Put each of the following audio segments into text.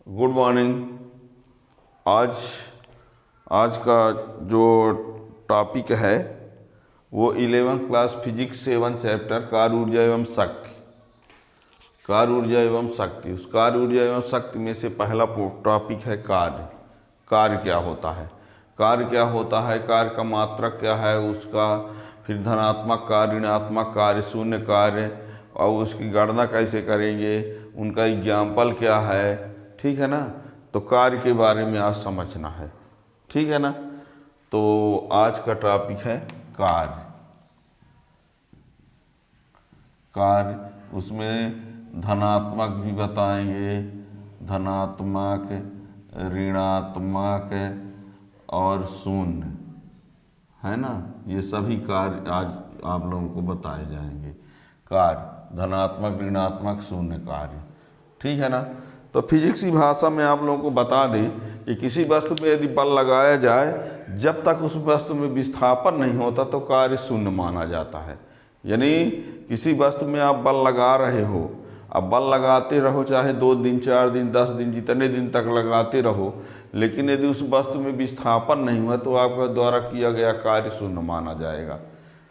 Good morning. आज आज का जो टॉपिक है वो 11th क्लास फिजिक्स 7 चैप्टर कार्य ऊर्जा एवं शक्ति। कार्य ऊर्जा एवं शक्ति, उस कार्य ऊर्जा एवं शक्ति में से पहला टॉपिक है कार्य। कार्य क्या होता है, कार्य क्या होता है, कार्य का मात्रक क्या है उसका, फिर धनात्मक कार्य, ऋणात्मक कार्य, शून्य कार्य, और उसकी गणना कैसे करेंगे, उनका एग्जाम्पल क्या है, ठीक है ना। तो कार्य के बारे में आज समझना है, ठीक है ना। तो आज का टॉपिक है कार्य। कार्य उसमें धनात्मक भी बताएंगे, धनात्मक, ऋणात्मक और शून्य, है ना। ये सभी कार्य आज आप लोगों को बताए जाएंगे। कार्य धनात्मक, ऋणात्मक, शून्य कार्य, ठीक है ना। तो फिजिक्स की भाषा में आप लोगों को बता दें कि किसी वस्तु पे यदि बल लगाया जाए, जब तक उस वस्तु में विस्थापन नहीं होता तो कार्य शून्य माना जाता है। यानी किसी वस्तु में आप बल लगा रहे हो, अब बल लगाते रहो, चाहे 2 दिन, 4 दिन, 10 दिन, जितने दिन तक लगाते रहो, लेकिन यदि उस वस्तु में विस्थापन नहीं हुआ तो आपका द्वारा किया गया कार्य शून्य माना जाएगा।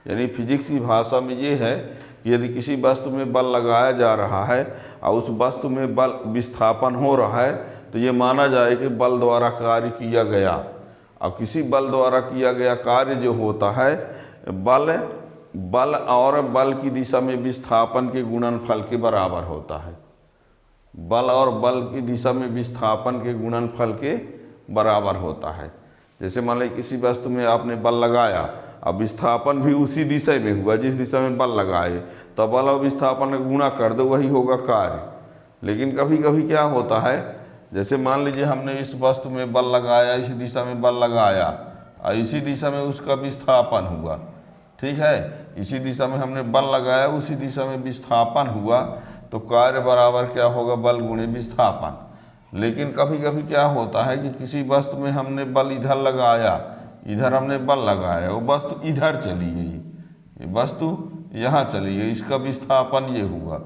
यानी फिजिक्स की भाषा में ये है कि यदि किसी वस्तु में बल लगाया जा रहा है और उस वस्तु में बल विस्थापन हो रहा है तो ये माना जाए कि बल द्वारा कार्य किया गया। अब किसी बल द्वारा किया गया कार्य जो होता है, बल और बल की दिशा में विस्थापन के गुणनफल के बराबर होता है। बल और बल की दिशा में विस्थापन के गुणनफल के बराबर होता है। जैसे मान लीजिए किसी वस्तु में आपने बल लगाया, अब विस्थापन भी उसी दिशा में हुआ जिस दिशा में बल लगाए, तो बल और विस्थापन का गुणा कर दो, वही होगा कार्य। लेकिन कभी कभी क्या होता है, जैसे मान लीजिए हमने इस वस्तु में बल लगाया, इसी दिशा में बल लगाया और इसी दिशा में उसका विस्थापन हुआ, ठीक है। इसी दिशा में हमने बल लगाया, उसी दिशा में विस्थापन हुआ, तो कार्य बराबर क्या होगा, बल गुणे विस्थापन। लेकिन कभी कभी क्या होता है कि किसी वस्तु में हमने बल इधर लगाया, इधर हमने बल लगाया, वो वस्तु इधर चली गई, ये वस्तु यहाँ चली गई, इसका विस्थापन ये हुआ,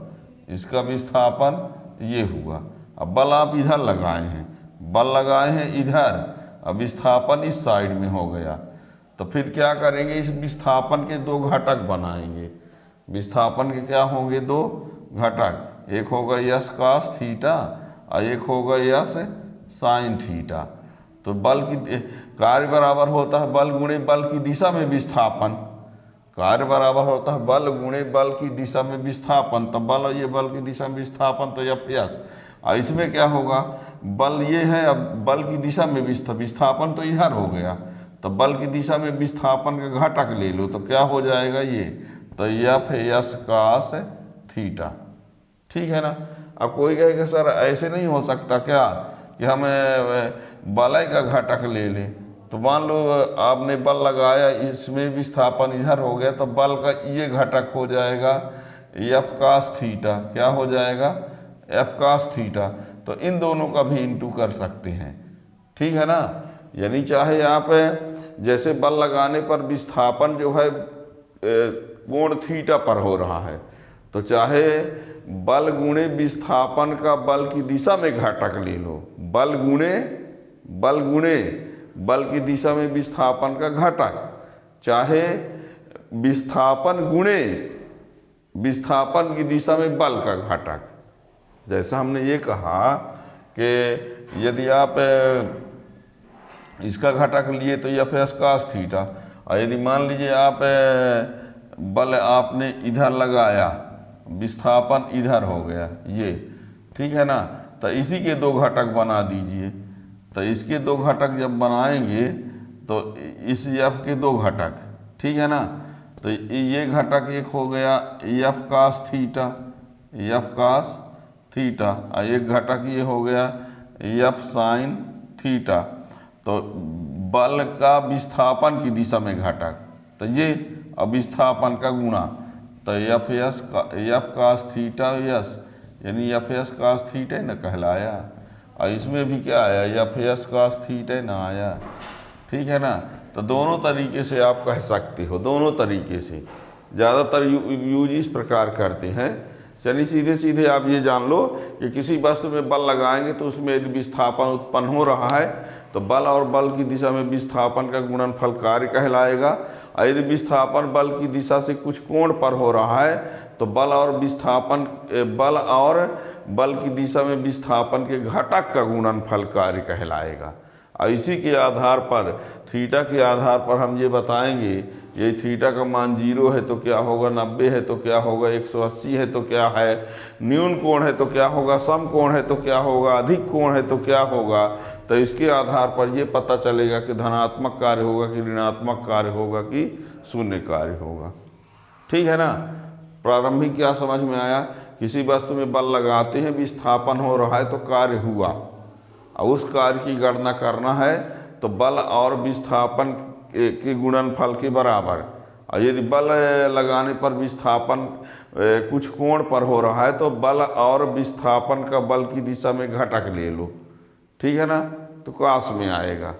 इसका विस्थापन ये हुआ। अब बल आप इधर लगाए हैं, बल लगाए हैं इधर, अब विस्थापन इस साइड में हो गया, तो फिर क्या करेंगे, इस विस्थापन के 2 घटक बनाएंगे। विस्थापन के क्या होंगे, 2 घटक, एक होगा यस कॉस थीटा और एक होगा यस साइन थीटा। तो बल की कार्य बराबर होता है बल गुणे बल की दिशा में विस्थापन। कार्य बराबर होता है बल गुणे बल की दिशा में विस्थापन, तो बल और ये बल की दिशा में विस्थापन, तो एफ यस। और इसमें क्या होगा, बल ये है, अब बल की दिशा में विस्थापन तो इधर हो गया, तो बल की दिशा में विस्थापन का घटक ले लो, तो क्या हो जाएगा ये, तो एफ यस कॉस थीटा, ठीक है ना। अब कोई कहेगा सर ऐसे नहीं हो सकता क्या कि हमें बलय का घटक ले लें। तो मान लो आपने बल लगाया, इसमें विस्थापन इधर हो गया, तो बल का ये घटक हो जाएगा एफ कॉस थीटा। क्या हो जाएगा, एफ कॉस थीटा। तो इन दोनों का भी इंटू कर सकते हैं, ठीक है ना। यानी चाहे आप जैसे बल लगाने पर विस्थापन जो है कोण थीटा पर हो रहा है, तो चाहे बल गुणे विस्थापन का बल की दिशा में घटक ले लो, बल गुणे बल की दिशा में विस्थापन का घटक, चाहे विस्थापन गुणे विस्थापन की दिशा में बल का घटक। जैसा हमने ये कहा कि यदि आप इसका घटक लिए तो एफ एस कॉस थीटा, और यदि मान लीजिए आप बल आपने इधर लगाया, विस्थापन इधर हो गया ये, ठीक है ना। तो इसी के 2 घटक बना दीजिए। तो इसके 2 घटक जब बनाएंगे तो इस एफ के 2 घटक, ठीक है ना। तो ये घटक एक हो गया F cos theta, F cos theta, और एक घटक ये हो गया एफ साइन थीटा। तो बल का विस्थापन की दिशा में घटक, तो ये अब विस्थापन का गुणा, तो एफ कॉस थीटा यस, यानी एफ एस कॉस थीटा न कहलाया। और इसमें भी क्या आया, एफ एस कॉस थीटा न आया, ठीक है ना। तो दोनों तरीके से आप कह सकते हो, दोनों तरीके से। ज़्यादातर यूज इस प्रकार करते हैं, चलिए सीधे सीधे आप ये जान लो कि किसी वस्तु में बल लगाएंगे तो उसमें यदि विस्थापन उत्पन्न हो रहा है तो बल और बल की दिशा में विस्थापन का गुणनफल कार्य कहलाएगा। और यदि विस्थापन बल की दिशा से कुछ कोण पर हो रहा है तो बल और बल की दिशा में विस्थापन के घटक का गुणनफल कार्य कहलाएगा। और इसी के आधार पर थीटा के आधार पर हम ये बताएंगे, ये थीटा का मान 0 है तो क्या होगा, 90 है तो क्या होगा, 180 है तो क्या है, न्यून कोण है तो क्या होगा, सम कोण है तो क्या होगा, अधिक कोण है तो क्या होगा। तो इसके आधार पर ये पता चलेगा कि धनात्मक कार्य होगा कि ऋणात्मक कार्य होगा कि शून्य कार्य होगा। ठीक है ना। प्रारंभिक क्या समझ में आया, किसी वस्तु में बल लगाते हैं, विस्थापन हो रहा है तो कार्य हुआ, और उस कार्य की गणना करना है तो बल और विस्थापन के गुणनफल के बराबर। और यदि बल लगाने पर विस्थापन कुछ कोण पर हो रहा है तो बल और विस्थापन का बल की दिशा में घटक ले लो। ठीक है ना, तो काश में आएगा।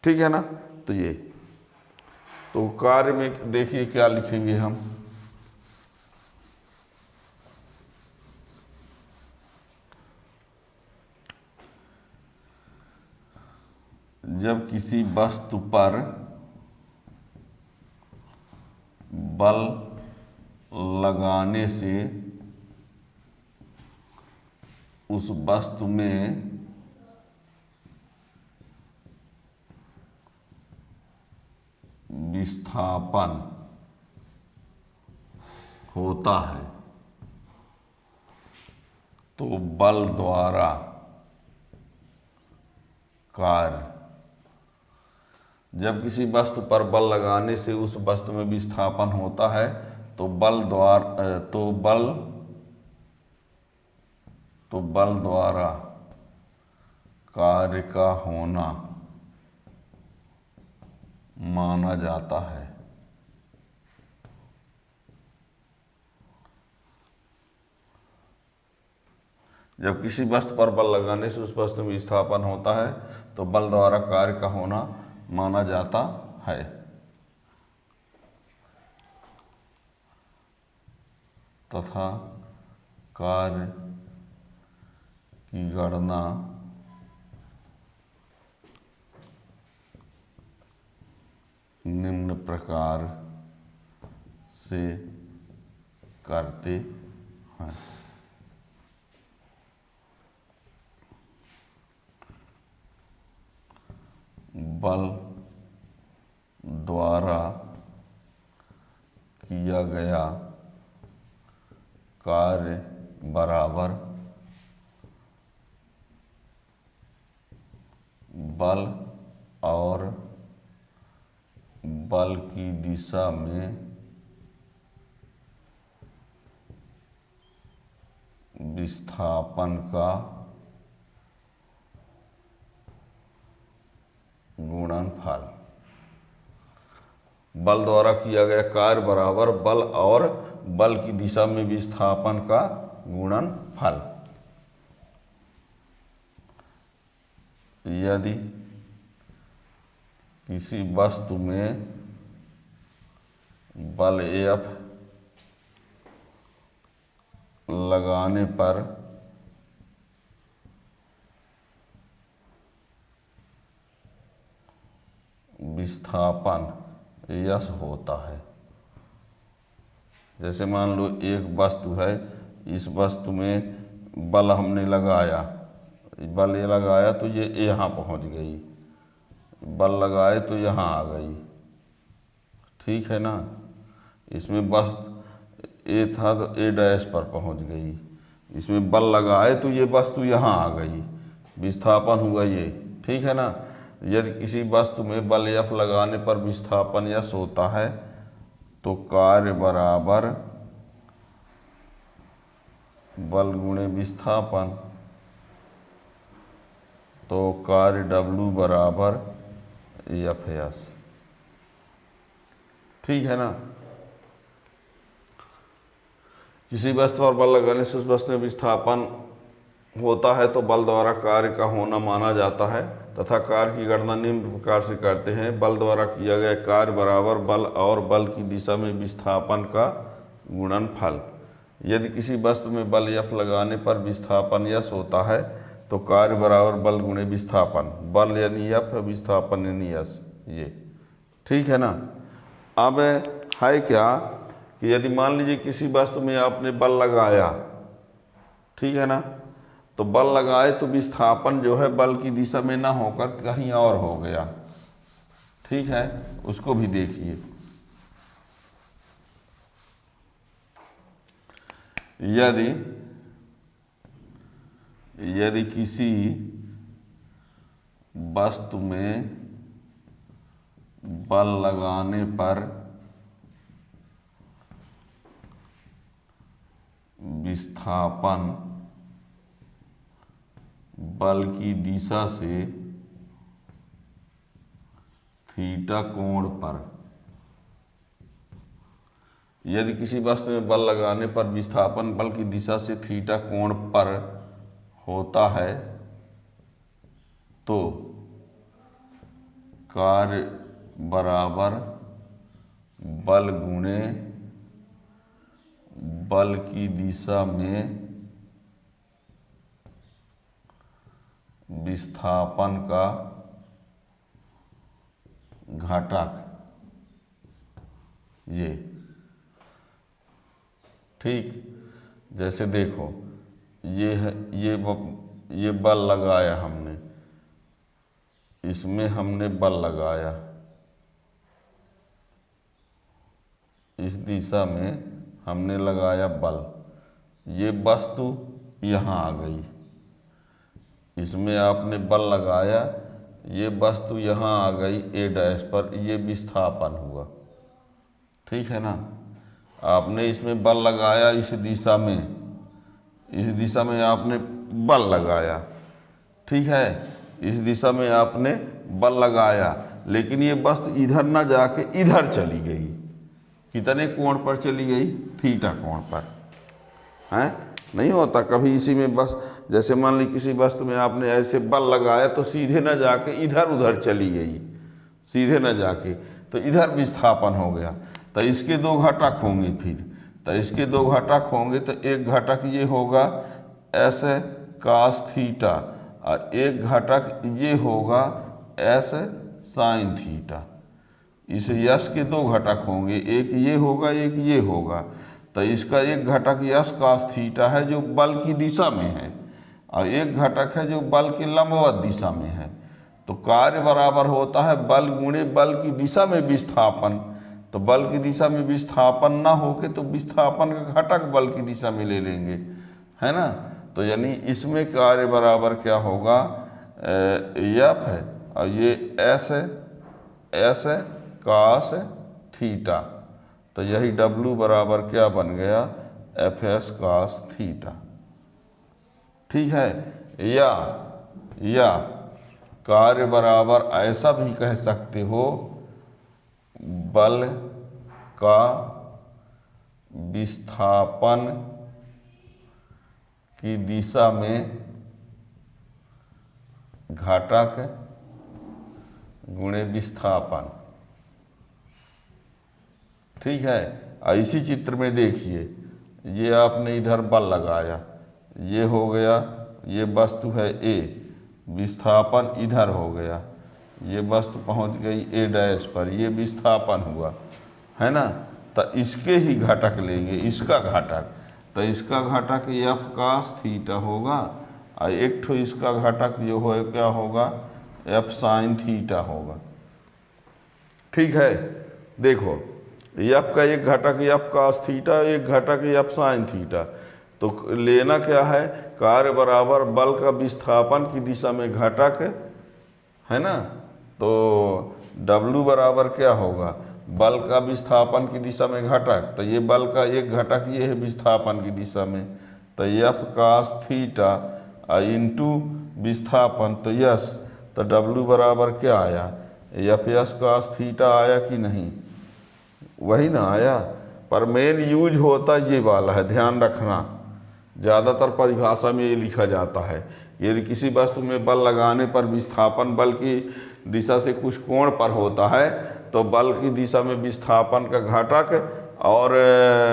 ठीक है ना। तो ये तो कार्य में देखिए क्या लिखेंगे हम, जब किसी वस्तु पर बल लगाने से उस वस्तु में विस्थापन होता है तो बल द्वारा कार्य, जब किसी वस्तु पर बल लगाने से उस वस्तु में विस्थापन होता है तो बल द्वारा कार्य का होना माना जाता है। जब किसी वस्तु पर बल लगाने से उस वस्तु में विस्थापन होता है तो बल द्वारा कार्य का होना माना जाता है। तथा कार्य की गणना निम्न प्रकार से करते हैं। बल द्वारा किया गया कार्य बराबर बल और बल की दिशा में विस्थापन का गुणनफल। बल द्वारा किया गया कार्य बराबर बल और बल की दिशा में विस्थापन का गुणनफल। यदि किसी वस्तु में बल F लगाने पर विस्थापन यस होता है, जैसे मान लो एक वस्तु है, इस वस्तु में बल हमने लगाया, बल ये लगाया तो ये यहाँ पहुँच गई, बल लगाए तो यहाँ आ गई। ठीक है ना। इसमें बस ए था तो ए डैश पर पहुँच गई, इसमें बल लगाए तो ये वस्तु यहाँ आ गई, विस्थापन हुआ ये। ठीक है ना। यदि किसी वस्तु में बल F लगाने पर विस्थापन यस होता है तो कार्य बराबर बल गुणे विस्थापन, तो कार्य W बराबर Fs। ठीक है ना। किसी वस्तु पर बल लगाने से उस वस्तु में विस्थापन होता है तो बल द्वारा कार्य का होना माना जाता है तथा कार्य की गणना निम्न प्रकार से करते हैं। बल द्वारा किया गया कार्य बराबर बल और बल की दिशा में विस्थापन का गुणनफल। यदि किसी वस्तु में बल F लगाने पर विस्थापन यश होता है तो कार्य बराबर बल गुणे विस्थापन, बल यानी F, विस्थापन यानी यश। ये ठीक है ना। अब है क्या कि यदि मान लीजिए किसी वस्तु में आपने बल लगाया, ठीक है ना, तो बल लगाए तो विस्थापन जो है बल की दिशा में ना होकर कहीं और हो गया, ठीक है, उसको भी देखिए। यदि किसी वस्तु में बल लगाने पर विस्थापन बल की दिशा से थीटा कोण पर, यदि किसी वस्तु में बल लगाने पर विस्थापन बल की दिशा से थीटा कोण पर होता है तो कार्य बराबर बल गुणे बल की दिशा में विस्थापन का घटक, ये ठीक। जैसे देखो ये है, ये बल लगाया हमने, इसमें हमने बल लगाया, इस दिशा में हमने लगाया बल, ये वस्तु यहाँ आ गई, इसमें आपने बल लगाया, ये वस्तु यहाँ आ गई A डैश पर, ये विस्थापन हुआ, ठीक है ना। आपने इसमें बल लगाया, इस दिशा में आपने बल लगाया, ठीक है, इस दिशा में आपने बल लगाया, लेकिन ये वस्तु इधर ना जाके इधर चली गई, कितने कोण पर चली गई, थीटा कोण पर, है नहीं होता कभी इसी में। बस जैसे मान ली किसी वस्तु में आपने ऐसे बल लगाया तो सीधे न जाके इधर उधर चली गई, सीधे न जाके, तो इधर विस्थापन हो गया। तो इसके दो घटक होंगे, फिर तो इसके दो घटक होंगे, तो एक घटक ये होगा एस कास थीटा और एक घटक ये होगा एस साइन थीटा। इस यश के दो घटक होंगे, एक ये होगा एक ये होगा। तो इसका एक घटक यश कास थीटा है जो बल की दिशा में है, और एक घटक है जो बल की लंबवत दिशा में है। तो कार्य बराबर होता है बल गुणे बल की दिशा में विस्थापन। तो बल की दिशा में विस्थापन ना होके तो विस्थापन का घटक बल की दिशा में ले लेंगे, है ना। तो यानी इसमें कार्य बराबर क्या होगा, एफ है और ये एस है, एस है कास थीटा। तो यही डब्लू बराबर क्या बन गया, एफ एस कास थीटा, ठीक है। या कार्य बराबर ऐसा भी कह सकते हो, बल का विस्थापन की दिशा में घटक गुणे विस्थापन, ठीक है। इसी चित्र में देखिए, ये आपने इधर बल लगाया, ये हो गया, ये वस्तु है ए, विस्थापन इधर हो गया, ये वस्तु पहुंच गई ए डैश पर, ये विस्थापन हुआ, है ना। तो इसके ही घटक लेंगे, इसका घटक, तो इसका घटक एफ कास थीटा होगा और एक ठो इसका घटक जो हो क्या होगा, एफ साइन थीटा होगा, ठीक है। देखो एफ का एक घटक एफ कास थीटा, एक घटक एफ साइन थीटा। तो लेना क्या है, कार्य बराबर बल का विस्थापन की दिशा में घटक, है ना। तो W बराबर क्या होगा, बल का विस्थापन की दिशा में घटक, तो ये बल का एक घटक ये है विस्थापन की दिशा में, तो एफ कास थीटा इंटू विस्थापन, तो यस, तो W बराबर क्या आया, एफ एस कास थीटा आया कि नहीं, वही ना आया। पर मेन यूज होता ये वाला है, ध्यान रखना। ज़्यादातर परिभाषा में ये लिखा जाता है, यदि किसी वस्तु में बल लगाने पर विस्थापन बल की दिशा से कुछ कोण पर होता है तो बल की दिशा में विस्थापन का घटक और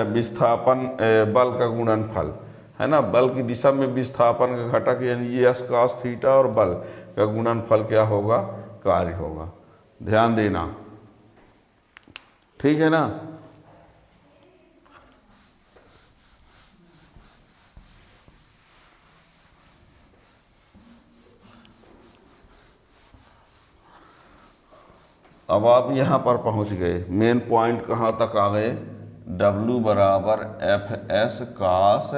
विस्थापन बल का गुणनफल है ना, बल की दिशा में विस्थापन का घटक यानी ये यश cos थीटा और बल का गुणनफल क्या होगा, कार्य होगा। ध्यान देना, ठीक है ना। अब आप यहाँ पर पहुँच गए, मेन पॉइंट कहाँ तक आ गए, W बराबर FS cos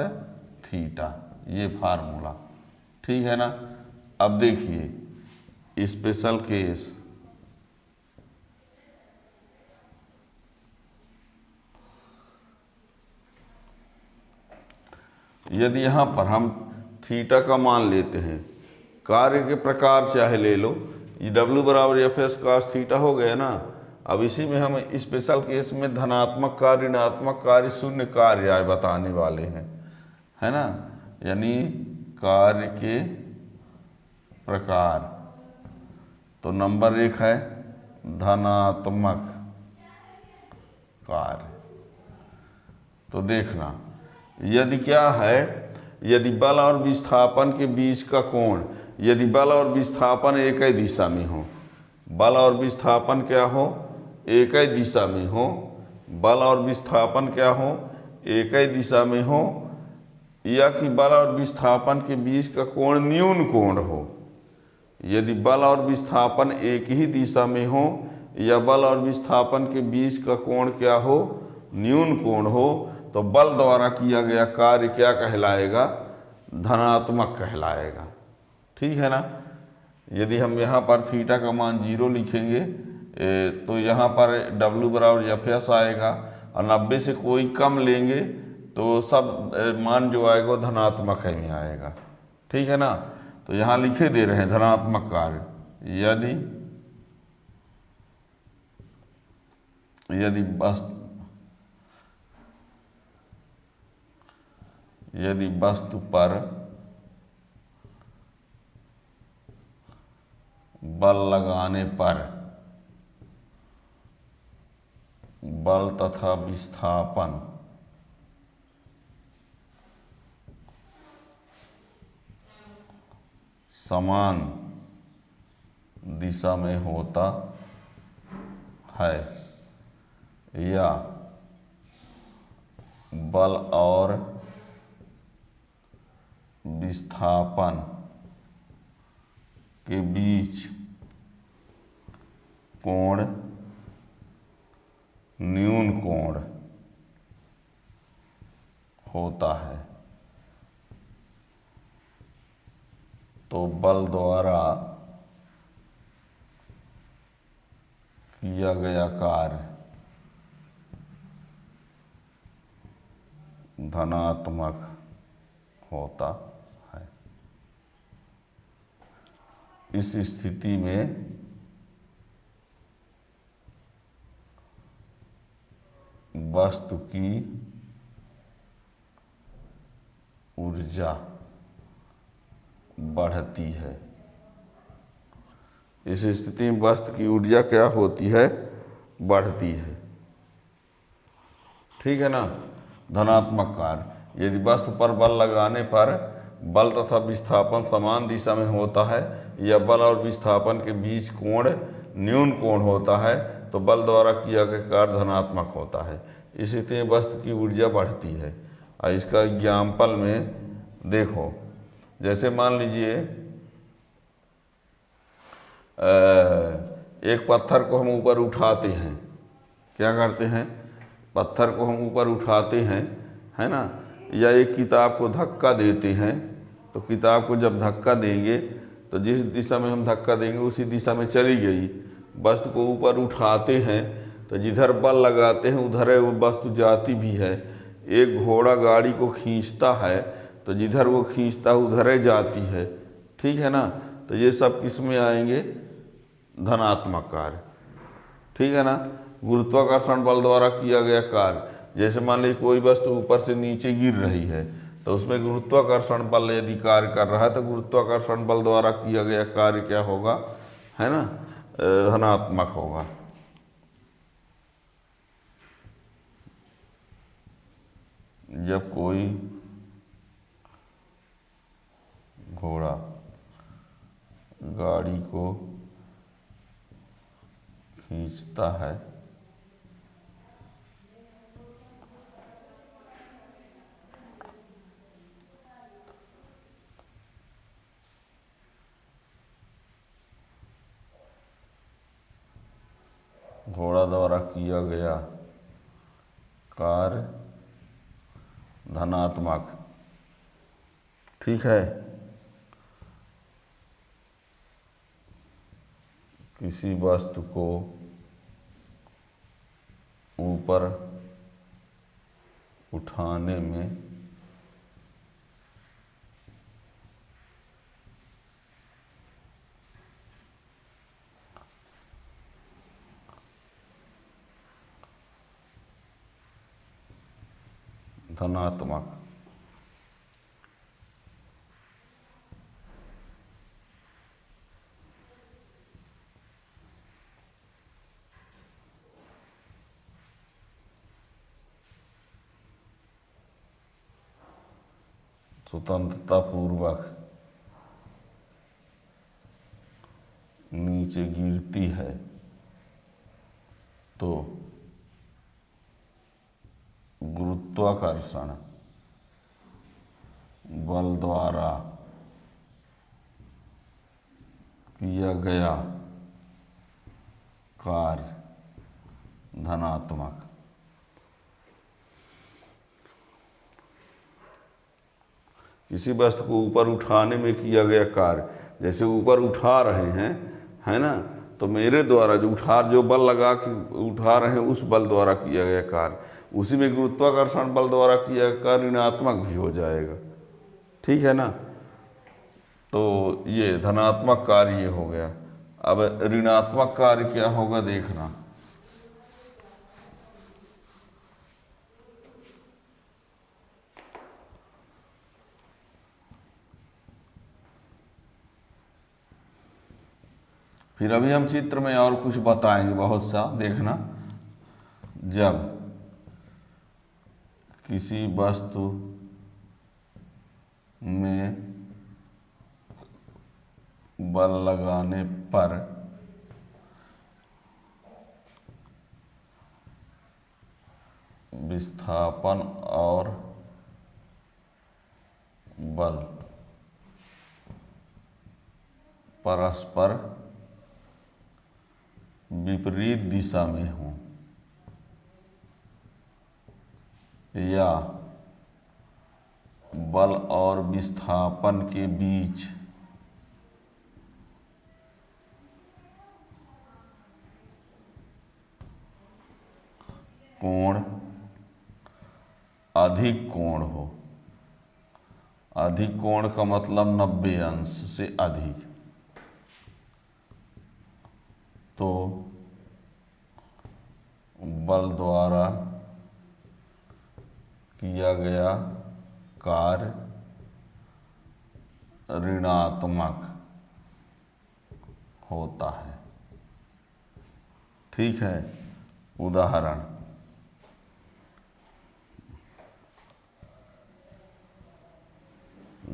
थीटा, ये फार्मूला, ठीक है ना। अब देखिए स्पेशल केस, यदि यहाँ पर हम थीटा का मान लेते हैं, कार्य के प्रकार चाहे ले लो, ये W बराबर FS cos थीटा हो गया ना। अब इसी में हम स्पेशल केस में धनात्मक कार्य, ऋणात्मक कार्य, शून्य कार्य आए बताने वाले हैं, है ना। यानी कार्य के प्रकार, तो नंबर 1 है धनात्मक कार्य। तो देखना, यदि क्या है, यदि बल और विस्थापन के बीच का कोण, यदि बल और विस्थापन एक ही दिशा में हो, बल और विस्थापन क्या हो, एक ही दिशा में हो, बल और विस्थापन क्या हो, एक ही दिशा में हो, या कि बल और विस्थापन के बीच का कोण न्यून कोण हो। यदि बल और विस्थापन एक ही दिशा में हो या बल और विस्थापन के बीच का कोण क्या हो, न्यून कोण हो, तो बल द्वारा किया गया कार्य क्या कहलाएगा, धनात्मक कहलाएगा, ठीक है ना। यदि हम यहाँ पर थीटा का मान 0 लिखेंगे तो यहाँ पर W बराबर FS आएगा, और 90 से कोई कम लेंगे तो सब मान जो आएगा वो धनात्मक ही में आएगा, ठीक है ना। तो यहाँ लिखे दे रहे हैं धनात्मक कार्य, यदि वस्तु पर बल लगाने पर बल तथा विस्थापन समान दिशा में होता है, या बल और विस्थापन के बीच कोण न्यून कोण होता है, तो बल द्वारा किया गया कार्य धनात्मक होता है। इस स्थिति में वस्तु की ऊर्जा बढ़ती है। इस स्थिति में वस्तु की ऊर्जा क्या होती है, बढ़ती है, ठीक है ना। धनात्मक कार्य, यदि वस्तु पर बल लगाने पर बल तथा विस्थापन समान दिशा में होता है या बल और विस्थापन के बीच कोण न्यून कोण होता है, तो बल द्वारा किया गया कार्य धनात्मक होता है। इस स्थिति में वस्तु की ऊर्जा बढ़ती है। और इसका एग्जाम्पल में देखो, जैसे मान लीजिए एक पत्थर को हम ऊपर उठाते हैं, क्या करते हैं, पत्थर को हम ऊपर उठाते हैं, है ना, या एक किताब को धक्का देते हैं, तो किताब को जब धक्का देंगे तो जिस दिशा में हम धक्का देंगे उसी दिशा में चली गई। वस्तु को ऊपर उठाते हैं तो जिधर बल लगाते हैं उधर वो वस्तु जाती भी है। एक घोड़ा गाड़ी को खींचता है तो जिधर वो खींचता है उधर जाती है, ठीक है ना। तो ये सब किस में आएंगे, धनात्मक कार्य, ठीक है ना। गुरुत्वाकर्षण बल द्वारा किया गया कार्य, जैसे मान लीजिए कोई वस्तु ऊपर से नीचे गिर रही है तो उसमें गुरुत्वाकर्षण बल यदि कार्य कर रहा है तो गुरुत्वाकर्षण बल द्वारा किया गया कार्य क्या होगा, है ना, धनात्मक होगा। जब कोई घोड़ा गाड़ी को खींचता है घोड़ा द्वारा किया गया कार्य धनात्मक। ठीक है। किसी वस्तु को ऊपर उठाने में धनात्मक। स्वतंत्रता पूर्वक नीचे गिरती है तो गुरुत्वाकर्षण बल द्वारा किया गया कार्य धनात्मक। किसी वस्तु को ऊपर उठाने में किया गया कार्य, जैसे ऊपर उठा रहे हैं, है ना, तो मेरे द्वारा जो बल लगा के उठा रहे हैं उस बल द्वारा किया गया कार्य, उसी में गुरुत्वाकर्षण बल द्वारा किया गया कार्य ऋणात्मक भी हो जाएगा। ठीक है ना। तो ये धनात्मक कार्य ये हो गया। अब ऋणात्मक कार्य क्या होगा देखना। फिर अभी हम चित्र में और कुछ बताएंगे बहुत सा, देखना। जब किसी वस्तु में बल लगाने पर विस्थापन और बल परस्पर विपरीत दिशा में हो या बल और विस्थापन के बीच कोण अधिक कोण हो। अधिक कोण का मतलब 90 अंश से अधिक, तो बल द्वारा किया गया कार्य ऋणात्मक होता है। ठीक है। उदाहरण,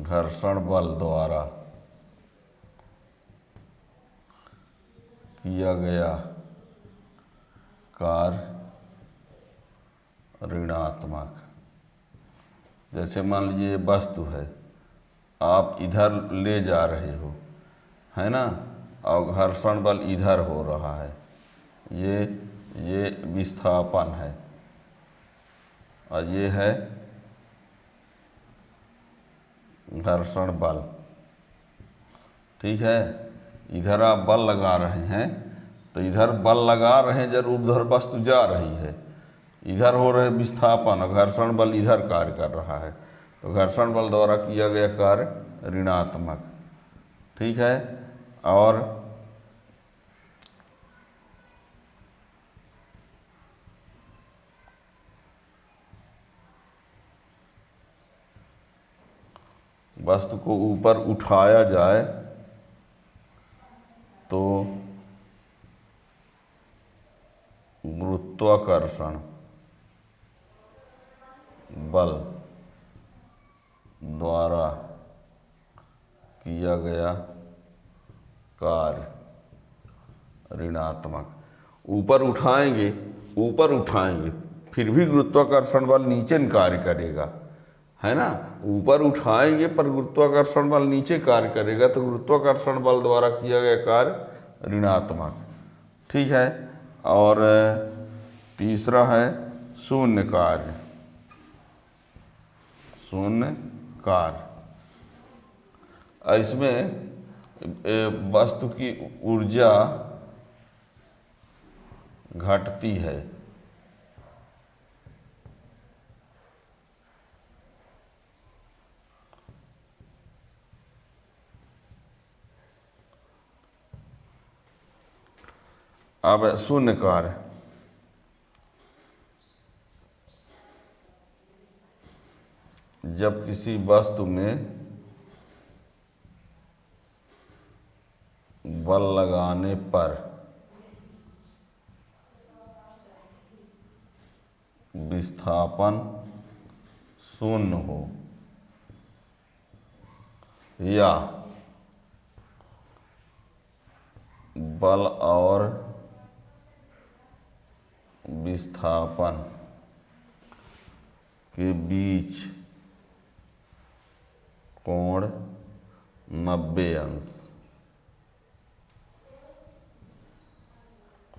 घर्षण बल द्वारा किया गया कार्य ऋणात्मक। जैसे मान लीजिए वस्तु है, आप इधर ले जा रहे हो, है ना, और घर्षण बल इधर हो रहा है, ये विस्थापन है और ये है घर्षण बल। ठीक है। इधर आप बल लगा रहे हैं तो इधर बल लगा रहे हैं, जब उधर वस्तु जा रही है, इधर हो रहे विस्थापन और घर्षण बल इधर कार्य कर रहा है, तो घर्षण बल द्वारा किया गया कार्य ऋणात्मक। ठीक है। और वस्तु को ऊपर उठाया जाए तो गुरुत्वाकर्षण बल द्वारा किया गया कार्य ऋणात्मक। ऊपर उठाएंगे फिर भी गुरुत्वाकर्षण बल नीचे कार्य करेगा, है ना। ऊपर उठाएंगे पर गुरुत्वाकर्षण बल नीचे कार्य करेगा, तो गुरुत्वाकर्षण बल द्वारा किया गया कार्य ऋणात्मक। ठीक है। और तीसरा है शून्य कार्य। शून्य कार्य, इसमें वस्तु की ऊर्जा घटती है। अब शून्य कार्य, जब किसी वस्तु में बल लगाने पर विस्थापन शून्य हो या बल और विस्थापन के बीच कोण 90 अंश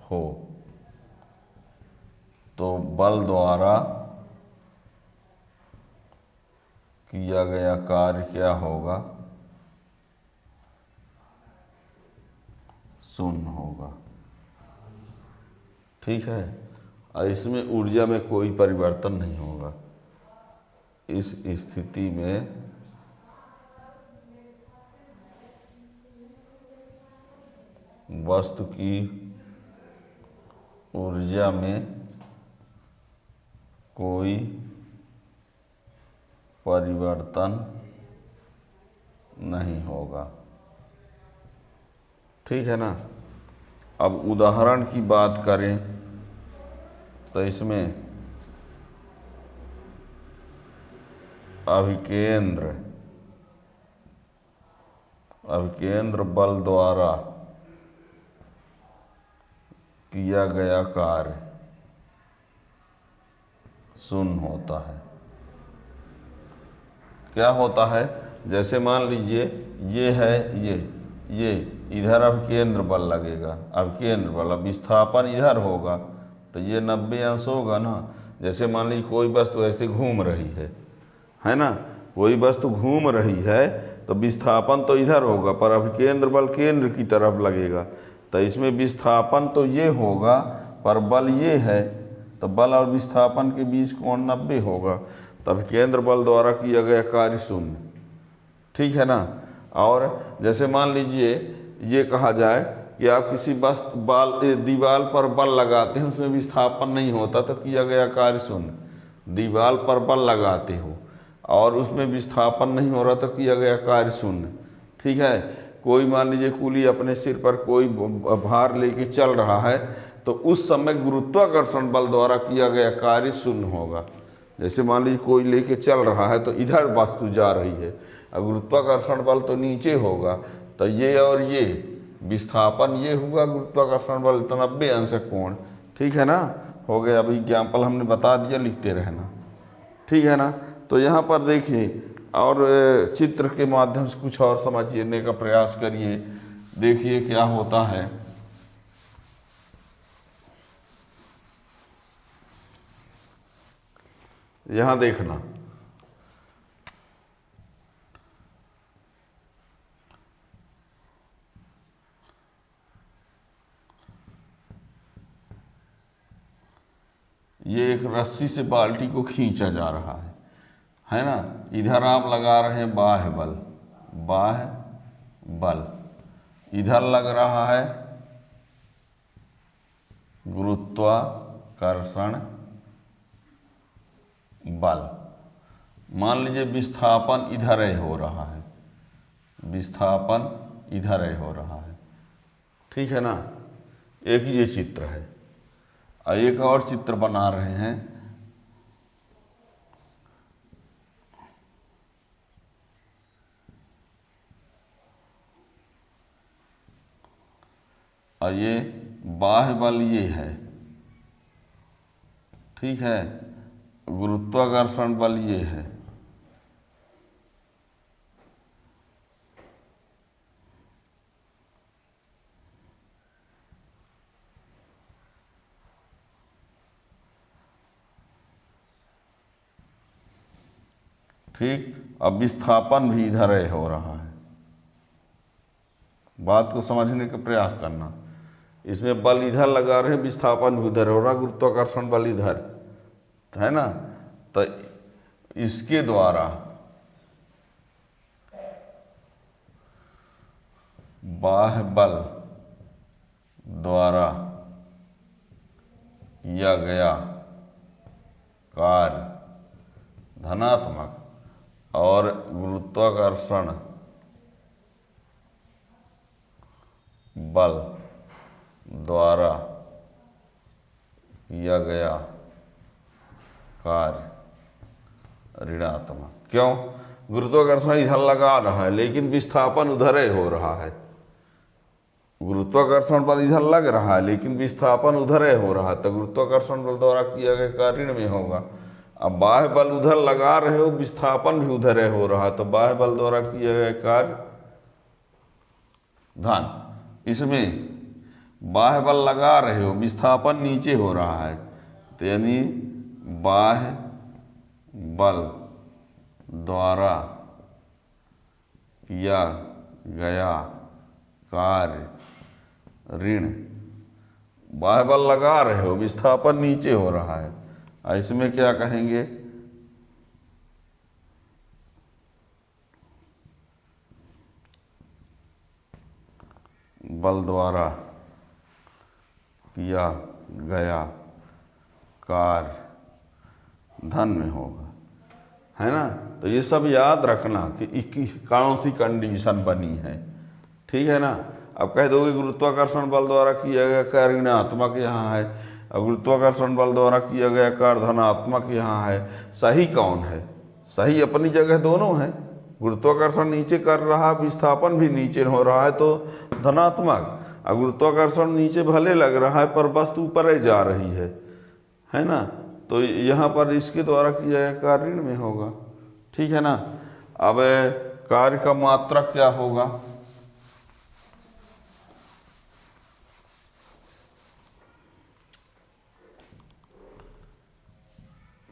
हो, तो बल द्वारा किया गया कार्य क्या होगा? शून्य होगा। ठीक है। और इसमें ऊर्जा में कोई परिवर्तन नहीं होगा। इस स्थिति में वस्तु की ऊर्जा में कोई परिवर्तन नहीं होगा। ठीक है ना। अब उदाहरण की बात करें तो इसमें अभिकेंद्र बल द्वारा किया गया कार्य शून्य होता है। क्या होता है? जैसे मान लीजिए ये है, ये इधर अभिकेंद्र बल लगेगा, अभिकेंद्र बल, अब विस्थापन इधर होगा तो ये 90 अंश होगा ना। जैसे मान लीजिए कोई वस्तु ऐसे घूम रही है ना, कोई वस्तु घूम रही है तो विस्थापन तो इधर होगा पर अभिकेंद्र बल केंद्र की तरफ लगेगा, तो इसमें विस्थापन तो ये होगा पर बल ये है, तो बल और विस्थापन के बीच कोण 90 होगा, तब केंद्र बल द्वारा किया गया कार्य शून्य। ठीक है ना। और जैसे मान लीजिए ये कहा जाए कि आप किसी दीवार पर बल लगाते हैं, उसमें विस्थापन नहीं होता तो किया गया कार्य शून्य। दीवार पर बल लगाते हो और उसमें विस्थापन नहीं हो रहा तो किया गया कार्य शून्य। ठीक है। कोई मान लीजिए कूली अपने सिर पर कोई भार लेके चल रहा है तो उस समय गुरुत्वाकर्षण बल द्वारा किया गया कार्य शून्य होगा। जैसे मान लीजिए कोई लेके चल रहा है तो इधर वस्तु जा रही है, अब गुरुत्वाकर्षण बल तो नीचे होगा, तो ये और ये विस्थापन ये हुआ, गुरुत्वाकर्षण बल तो 90 अंश कोण। ठीक है ना। हो गया। अभी एग्जाम्पल हमने बता दिया, लिखते रहना। ठीक है ना। तो यहाँ पर देखिए और चित्र के माध्यम से कुछ और समझने का प्रयास करिए, देखिए क्या होता है। यहाँ देखना, ये एक रस्सी से बाल्टी को खींचा जा रहा है ना। इधर आप लगा रहे हैं बाह्य बल, इधर लग रहा है गुरुत्वाकर्षण बल। मान लीजिए विस्थापन इधर ही हो रहा है, विस्थापन इधर ही हो रहा है। ठीक है ना। एक ये चित्र है और एक और चित्र बना रहे हैं और ये बाह्य बल ये है, ठीक है, गुरुत्वाकर्षण बल ये है। ठीक, अब विस्थापन भी इधर ही हो रहा है। बात को समझने का प्रयास करना। इसमें बल इधर लगा रहे, विस्थापन भी उधर हो रहा, गुरुत्वाकर्षण बल इधर है ना। तो इसके द्वारा बाह्य बल द्वारा किया गया कार्य धनात्मक और गुरुत्वाकर्षण बल द्वारा किया गया कार्य ऋणात्मक। क्यों? गुरुत्वाकर्षण इधर लगा रहा है लेकिन विस्थापन उधर ही हो रहा है। गुरुत्वाकर्षण बल इधर लग रहा है लेकिन विस्थापन उधर ही हो रहा है, तो गुरुत्वाकर्षण बल द्वारा किया गया कार्य ऋण में होगा। अब बाह्य बल उधर लगा रहे हो, विस्थापन भी उधर ही हो रहा है, तो बाह्य बल द्वारा किया गया कार्य धन। इसमें बाह्य बल लगा रहे हो, विस्थापन नीचे हो रहा है, तो यानी बाह्य बल द्वारा किया गया कार्य ऋण। बाह्य बल लगा रहे हो, विस्थापन नीचे हो रहा है, इसमें क्या कहेंगे? बल द्वारा किया गया कार्य धन में होगा, है ना। तो ये सब याद रखना कि कौन सी कंडीशन बनी है, ठीक है ना। अब कह दोगे गुरुत्वाकर्षण बल द्वारा किया गया कार्य ऋणात्मक यहाँ है, और गुरुत्वाकर्षण बल द्वारा किया गया कार्य धनात्मक यहाँ है। सही कौन है? सही अपनी जगह दोनों है। गुरुत्वाकर्षण नीचे कर रहा, विस्थापन भी नीचे हो रहा है, तो धनात्मक। और गुरुत्वाकर्षण नीचे भले लग रहा है पर वस्तु ऊपर ही जा रही है ना। तो यहाँ पर इसके द्वारा किया गया कार्य ऋण में होगा, ठीक है ना। अब कार्य का मात्रक क्या होगा?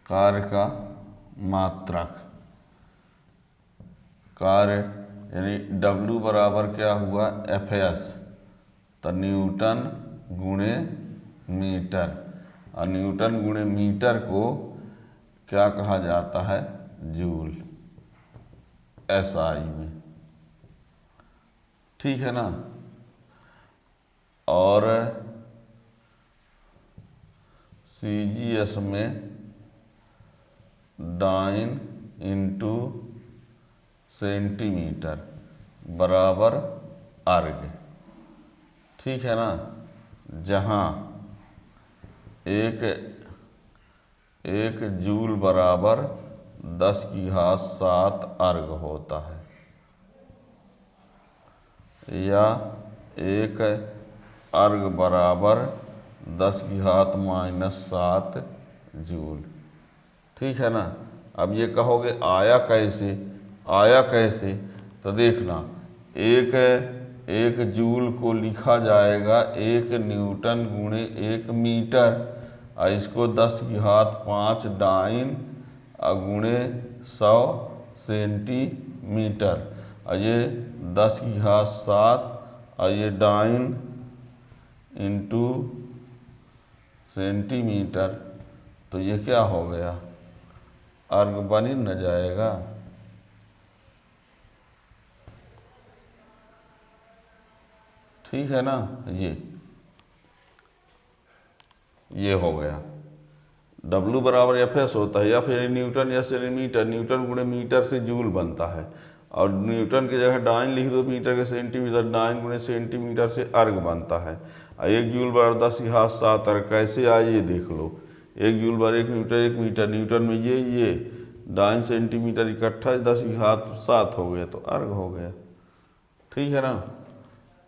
कार्य का मात्रक, कार्य यानी W बराबर क्या हुआ? Fs, तो न्यूटन गुणे मीटर। और न्यूटन गुणे मीटर को क्या कहा जाता है? जूल, SI में, ठीक है ना। और CGS में डाइन इंटू सेंटीमीटर बराबर अर्ग, ठीक है ना। जहाँ एक जूल बराबर 10⁻7 अर्ग होता है, या एक अर्ग बराबर 10⁻−7 जूल, ठीक है ना। अब ये कहोगे आया कैसे? आया कैसे? तो देखना, एक जूल को लिखा जाएगा 1 न्यूटन गुणे 1 मीटर, और इसको 10⁵ डाइन गुणे 100 सेंटीमीटर, और ये 10⁵7 और ये डाइन इंटू सेंटीमीटर, तो ये क्या हो गया? अर्ग बन ही न जाएगा। ठीक है ना। ये हो गया। W बराबर Fs होता है, या फिर न्यूटन या सेंटीमीटर, न्यूटन गुणे मीटर से जूल बनता है, और न्यूटन की जगह डाइन लिख दो, मीटर के सेंटीमीटर, डाइन गुणे सेंटीमीटर से अर्ग बनता है। और 1 जूल बराबर 10⁻7 अर्ग। कैसे आए ये देख लो, 1 जूल बराबर 1 मीटर, 1 मीटर, न्यूटन में ये डाइन सेंटीमीटर इकट्ठा 10⁻7 हो गया, तो अर्ग हो गया। ठीक है ना।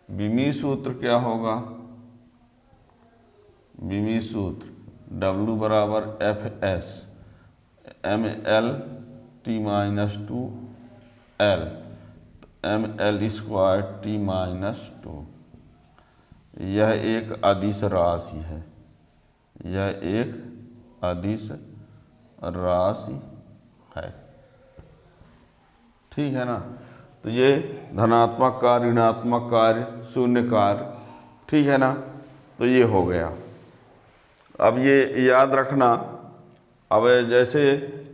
विमीय सूत्र क्या होगा? बीमी सूत्र W बराबर FS mL/t-2 L mL²t-2। यह एक अदिश राशि है, यह एक अदिश राशि है। ठीक है ना। तो ये धनात्मक कार्य, ऋणात्मक कार्य, शून्य कार्य, ठीक है ना। तो ये हो गया। अब ये याद रखना, अब जैसे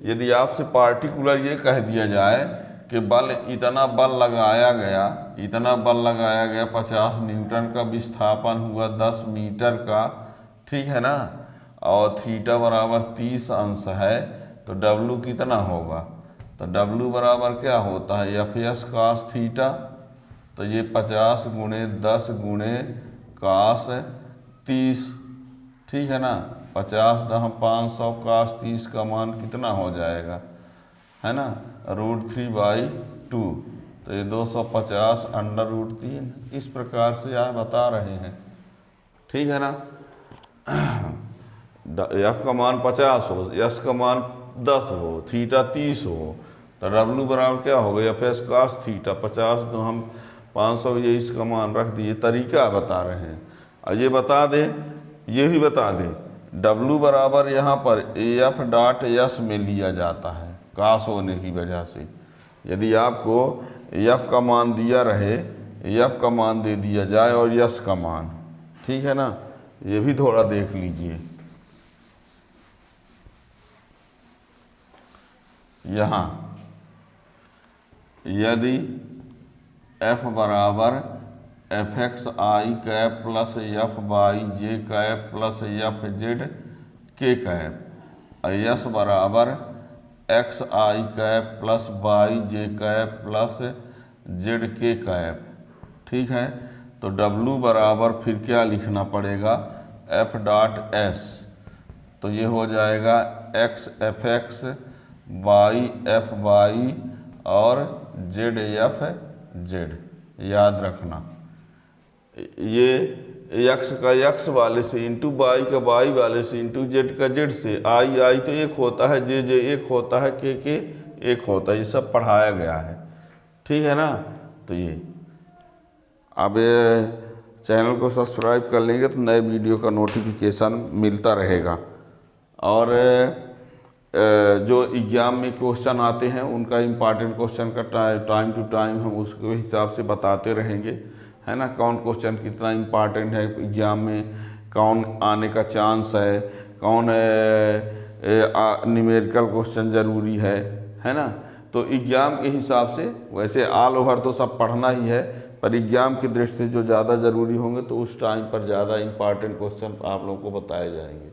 यदि आपसे पार्टिकुलर ये कह दिया जाए कि बल इतना बल लगाया गया, इतना बल लगाया गया, 50 न्यूटन का विस्थापन हुआ 10 मीटर का, ठीक है ना, और थीटा बराबर 30 अंश है, तो डब्लू कितना होगा? तो डब्लू बराबर क्या होता है? FS cos theta. तो ये 50 गुणे 10 गुणे cos 30, ठीक है ना। 50 दह 500 cos 30 का मान कितना हो जाएगा, है ना, √3/2। तो ये 250 √3 इस प्रकार से यार बता रहे हैं, ठीक है ना। F का मान 50 हो, S का मान 10 हो, थीटा 30 हो, तो डब्लू बराबर क्या हो गया? FS cos theta. 50 तो हम 500 ये इसका मान रख दिए, तरीका बता रहे हैं। और ये बता दें, ये भी बता दें, डब्लू बराबर यहाँ पर F.S में लिया जाता है कास होने की वजह से। यदि आपको F का मान दिया रहे, F का मान दे दिया जाए और S का मान, ठीक है ना, ये भी थोड़ा देख लीजिए। यहाँ यदि F बराबर Fx_i plus Fy_j plus Fz_k, और S बराबर xi plus yj plus zk, ठीक है। तो W बराबर फिर क्या लिखना पड़ेगा? F.S। तो ये हो जाएगा x Fx, y Fy और z Fz। याद रखना, ये x का x वाले से इंटू y का y वाले से इंटू z का z से, i तो एक होता है, j एक होता है, k एक होता है, ये सब पढ़ाया गया है, ठीक है ना। तो ये अब चैनल को सब्सक्राइब कर लेंगे तो नए वीडियो का नोटिफिकेशन मिलता रहेगा। और जो एग्ज़ाम में क्वेश्चन आते हैं उनका इम्पॉर्टेंट क्वेश्चन का टाइम टू टाइम हम उसके हिसाब से बताते रहेंगे, है ना। कौन क्वेश्चन कितना इम्पॉर्टेंट है एग्ज़ाम में, कौन आने का चांस है, कौन न्यूमेरिकल क्वेश्चन ज़रूरी है ना। तो एग्ज़ाम के हिसाब से, वैसे ऑल ओवर तो सब पढ़ना ही है, पर एग्ज़ाम की दृष्टि से जो ज़्यादा ज़रूरी होंगे तो उस टाइम पर ज़्यादा इम्पॉर्टेंट क्वेश्चन आप लोगों को बताए जाएंगे।